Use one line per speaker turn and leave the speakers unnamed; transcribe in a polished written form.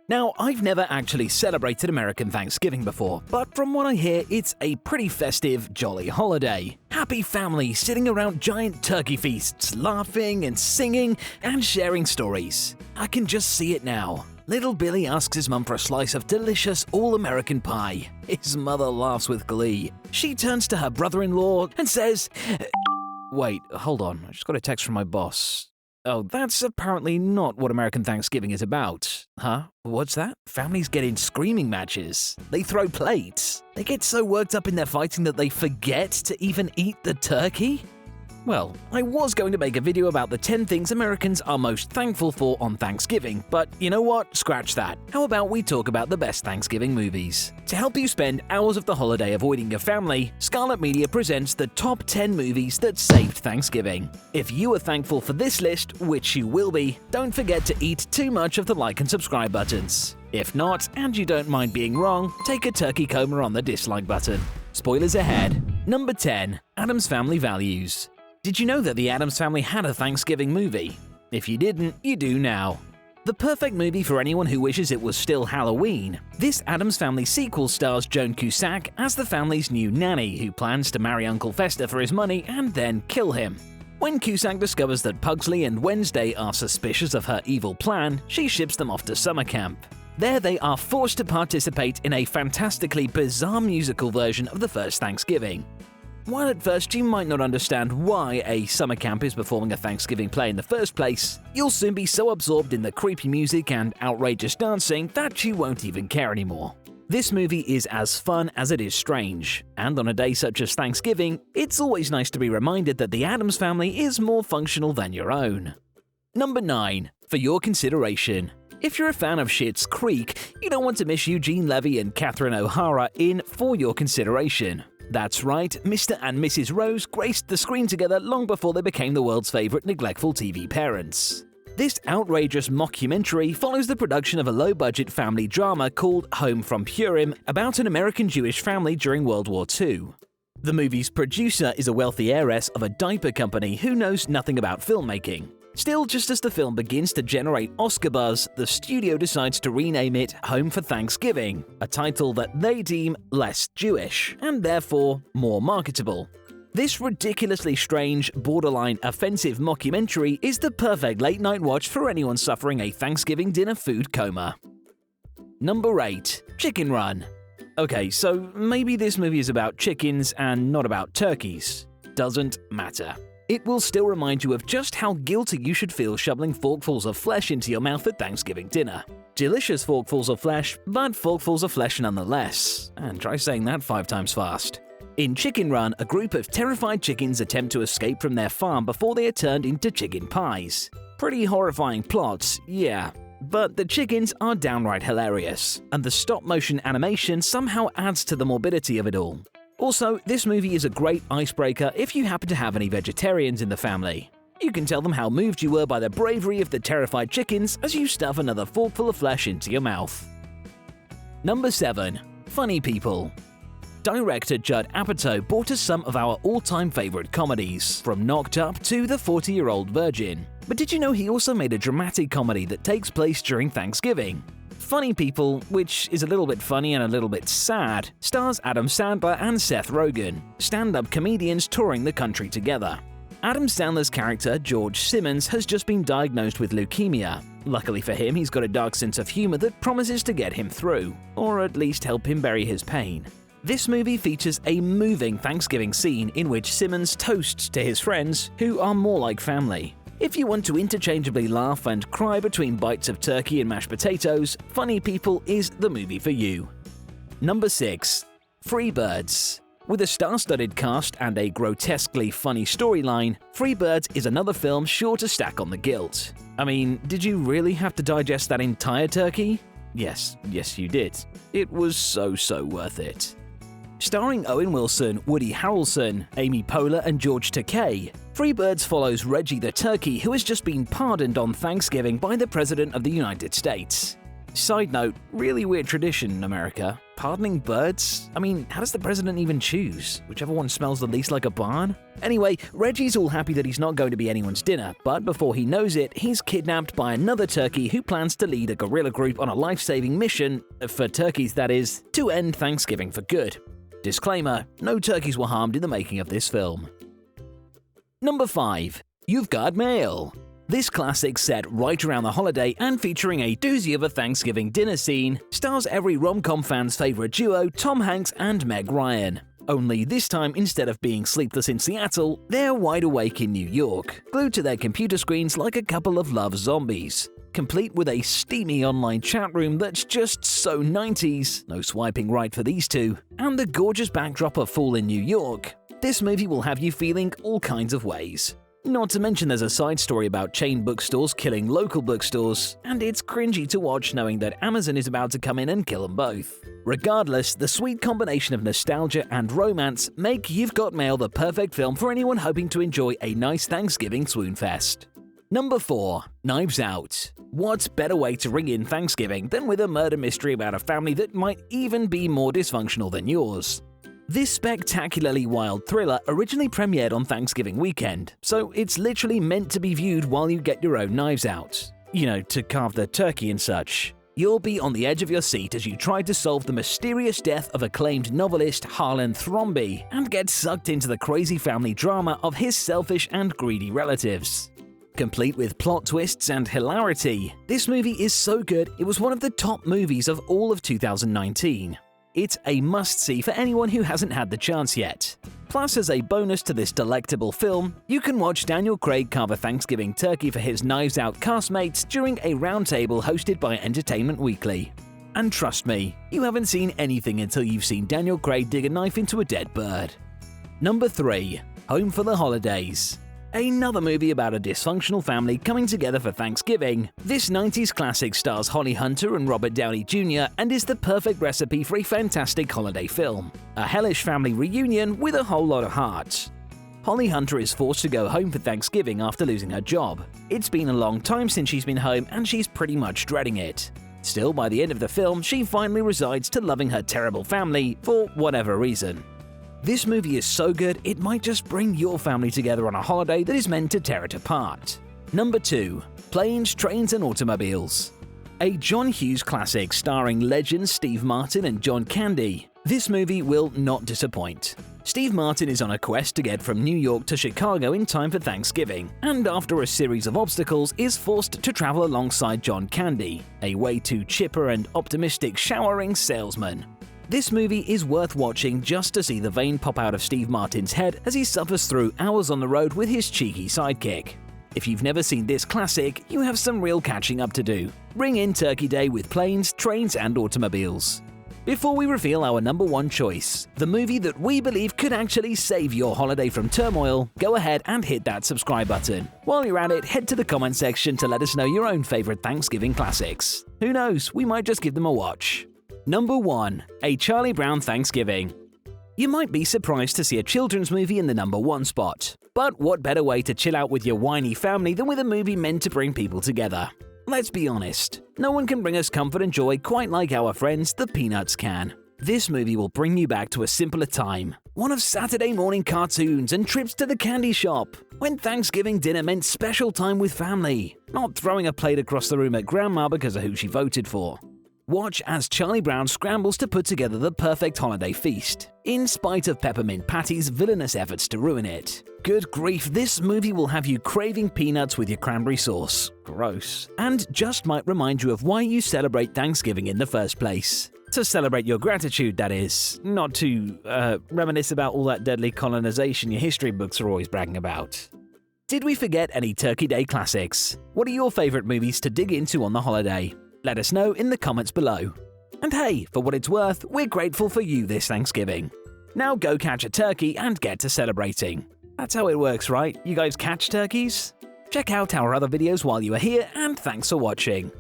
Now, I've never actually celebrated American Thanksgiving before, but from what I hear, it's a pretty festive, jolly holiday. Happy families sitting around giant turkey feasts, laughing and singing and sharing stories. I can just see it now. Little Billy asks his mum for a slice of delicious all-American pie. His mother laughs with glee. She turns to her brother-in-law and says, "Wait, hold on, I just got a text from my boss. Oh, that's apparently not what American Thanksgiving is about. Huh? What's that? Families get in screaming matches. They throw plates. They get so worked up in their fighting that they forget to even eat the turkey?" Well, I was going to make a video about the 10 things Americans are most thankful for on Thanksgiving, but you know what? Scratch that. How about we talk about the best Thanksgiving movies? To help you spend hours of the holiday avoiding your family, Scarlett Media presents the top 10 movies that saved Thanksgiving. If you are thankful for this list, which you will be, don't forget to eat too much of the like and subscribe buttons. If not, and you don't mind being wrong, take a turkey coma on the dislike button. Spoilers ahead. Number 10. Addams Family Values. Did you know that the Addams Family had a Thanksgiving movie? If you didn't, you do now. The perfect movie for anyone who wishes it was still Halloween. This Addams Family sequel stars Joan Cusack as the family's new nanny who plans to marry Uncle Fester for his money and then kill him. When Cusack discovers that Pugsley and Wednesday are suspicious of her evil plan, she ships them off to summer camp. There they are forced to participate in a fantastically bizarre musical version of the first Thanksgiving. While at first you might not understand why a summer camp is performing a Thanksgiving play in the first place, you'll soon be so absorbed in the creepy music and outrageous dancing that you won't even care anymore. This movie is as fun as it is strange, and on a day such as Thanksgiving, it's always nice to be reminded that the Addams Family is more functional than your own. Number 9. For your consideration. If you're a fan of Schitt's Creek, you don't want to miss Eugene Levy and Catherine O'Hara in For Your Consideration. That's right, Mr. and Mrs. Rose graced the screen together long before they became the world's favorite neglectful TV parents. This outrageous mockumentary follows the production of a low-budget family drama called Home from Purim about an American Jewish family during World War II. The movie's producer is a wealthy heiress of a diaper company who knows nothing about filmmaking. Still, just as the film begins to generate Oscar buzz, the studio decides to rename it Home for Thanksgiving, a title that they deem less Jewish, and therefore more marketable. This ridiculously strange, borderline offensive mockumentary is the perfect late-night watch for anyone suffering a Thanksgiving dinner food coma. Number 8. Chicken Run. Okay, so maybe this movie is about chickens and not about turkeys. Doesn't matter. It will still remind you of just how guilty you should feel shoveling forkfuls of flesh into your mouth at Thanksgiving dinner. Delicious forkfuls of flesh, but forkfuls of flesh nonetheless. And try saying that 5 times fast. In Chicken Run, a group of terrified chickens attempt to escape from their farm before they are turned into chicken pies. Pretty horrifying plots, yeah. But the chickens are downright hilarious, and the stop-motion animation somehow adds to the morbidity of it all. Also, this movie is a great icebreaker if you happen to have any vegetarians in the family. You can tell them how moved you were by the bravery of the terrified chickens as you stuff another forkful of flesh into your mouth. Number 7. Funny People. Director Judd Apatow brought us some of our all-time favorite comedies, from Knocked Up to The 40-Year-Old Virgin. But did you know he also made a dramatic comedy that takes place during Thanksgiving? Funny People, which is a little bit funny and a little bit sad, stars Adam Sandler and Seth Rogen, stand-up comedians touring the country together. Adam Sandler's character, George Simmons, has just been diagnosed with leukemia. Luckily for him, he's got a dark sense of humor that promises to get him through, or at least help him bury his pain. This movie features a moving Thanksgiving scene in which Simmons toasts to his friends, who are more like family. If you want to interchangeably laugh and cry between bites of turkey and mashed potatoes, Funny People is the movie for you. Number 6. Freebirds. With a star-studded cast and a grotesquely funny storyline, Freebirds is another film sure to stack on the guilt. I mean, did you really have to digest that entire turkey? Yes, you did. It was so worth it. Starring Owen Wilson, Woody Harrelson, Amy Poehler, and George Takei, Freebirds follows Reggie the turkey who has just been pardoned on Thanksgiving by the President of the United States. Side note, really weird tradition in America. Pardoning birds? I mean, how does the president even choose? Whichever one smells the least like a barn? Anyway, Reggie's all happy that he's not going to be anyone's dinner, but before he knows it, he's kidnapped by another turkey who plans to lead a guerrilla group on a life-saving mission, for turkeys that is, to end Thanksgiving for good. Disclaimer, no turkeys were harmed in the making of this film. Number 5. You've Got Mail. This classic, set right around the holiday and featuring a doozy of a Thanksgiving dinner scene, stars every rom-com fan's favorite duo, Tom Hanks and Meg Ryan. Only this time, instead of being sleepless in Seattle, they're wide awake in New York, glued to their computer screens like a couple of love zombies. Complete with a steamy online chat room that's just so 90s, no swiping right for these two, and the gorgeous backdrop of fall in New York, this movie will have you feeling all kinds of ways. Not to mention there's a side story about chain bookstores killing local bookstores, and it's cringy to watch knowing that Amazon is about to come in and kill them both. Regardless, the sweet combination of nostalgia and romance make You've Got Mail the perfect film for anyone hoping to enjoy a nice Thanksgiving swoonfest. Number 4. Knives Out. What better way to ring in Thanksgiving than with a murder mystery about a family that might even be more dysfunctional than yours? This spectacularly wild thriller originally premiered on Thanksgiving weekend, so it's literally meant to be viewed while you get your own knives out. You know, to carve the turkey and such. You'll be on the edge of your seat as you try to solve the mysterious death of acclaimed novelist Harlan Thrombey and get sucked into the crazy family drama of his selfish and greedy relatives. Complete with plot twists and hilarity, this movie is so good it was one of the top movies of all of 2019. It's a must-see for anyone who hasn't had the chance yet. Plus, as a bonus to this delectable film, you can watch Daniel Craig carve a Thanksgiving turkey for his Knives Out castmates during a roundtable hosted by Entertainment Weekly. And trust me, you haven't seen anything until you've seen Daniel Craig dig a knife into a dead bird. Number 3. Home for the Holidays. Another movie about a dysfunctional family coming together for Thanksgiving. This 90s classic stars Holly Hunter and Robert Downey Jr. and is the perfect recipe for a fantastic holiday film. A hellish family reunion with a whole lot of heart. Holly Hunter is forced to go home for Thanksgiving after losing her job. It's been a long time since she's been home and she's pretty much dreading it. Still, by the end of the film, she finally resides to loving her terrible family for whatever reason. This movie is so good, it might just bring your family together on a holiday that is meant to tear it apart. Number 2. Planes, Trains and Automobiles. A John Hughes classic starring legends Steve Martin and John Candy. This movie will not disappoint. Steve Martin is on a quest to get from New York to Chicago in time for Thanksgiving, and after a series of obstacles is forced to travel alongside John Candy, a way too chipper and optimistic showering salesman. This movie is worth watching just to see the vein pop out of Steve Martin's head as he suffers through hours on the road with his cheeky sidekick. If you've never seen this classic, you have some real catching up to do. Bring in Turkey Day with Planes, Trains and Automobiles. Before we reveal our number 1 choice, the movie that we believe could actually save your holiday from turmoil, go ahead and hit that subscribe button. While you're at it, head to the comment section to let us know your own favorite Thanksgiving classics. Who knows, we might just give them a watch. Number 1. A Charlie Brown Thanksgiving. You might be surprised to see a children's movie in the number 1 spot. But what better way to chill out with your whiny family than with a movie meant to bring people together? Let's be honest, no one can bring us comfort and joy quite like our friends the Peanuts can. This movie will bring you back to a simpler time. One of Saturday morning cartoons and trips to the candy shop. When Thanksgiving dinner meant special time with family, not throwing a plate across the room at grandma because of who she voted for. Watch as Charlie Brown scrambles to put together the perfect holiday feast, in spite of Peppermint Patty's villainous efforts to ruin it. Good grief, this movie will have you craving peanuts with your cranberry sauce. Gross. And just might remind you of why you celebrate Thanksgiving in the first place. To celebrate your gratitude, that is. Not to, reminisce about all that deadly colonization your history books are always bragging about. Did we forget any Turkey Day classics? What are your favorite movies to dig into on the holiday? Let us know in the comments below. And hey, for what it's worth, we're grateful for you this Thanksgiving. Now go catch a turkey and get to celebrating. That's how it works, right? You guys catch turkeys? Check out our other videos while you are here, and thanks for watching.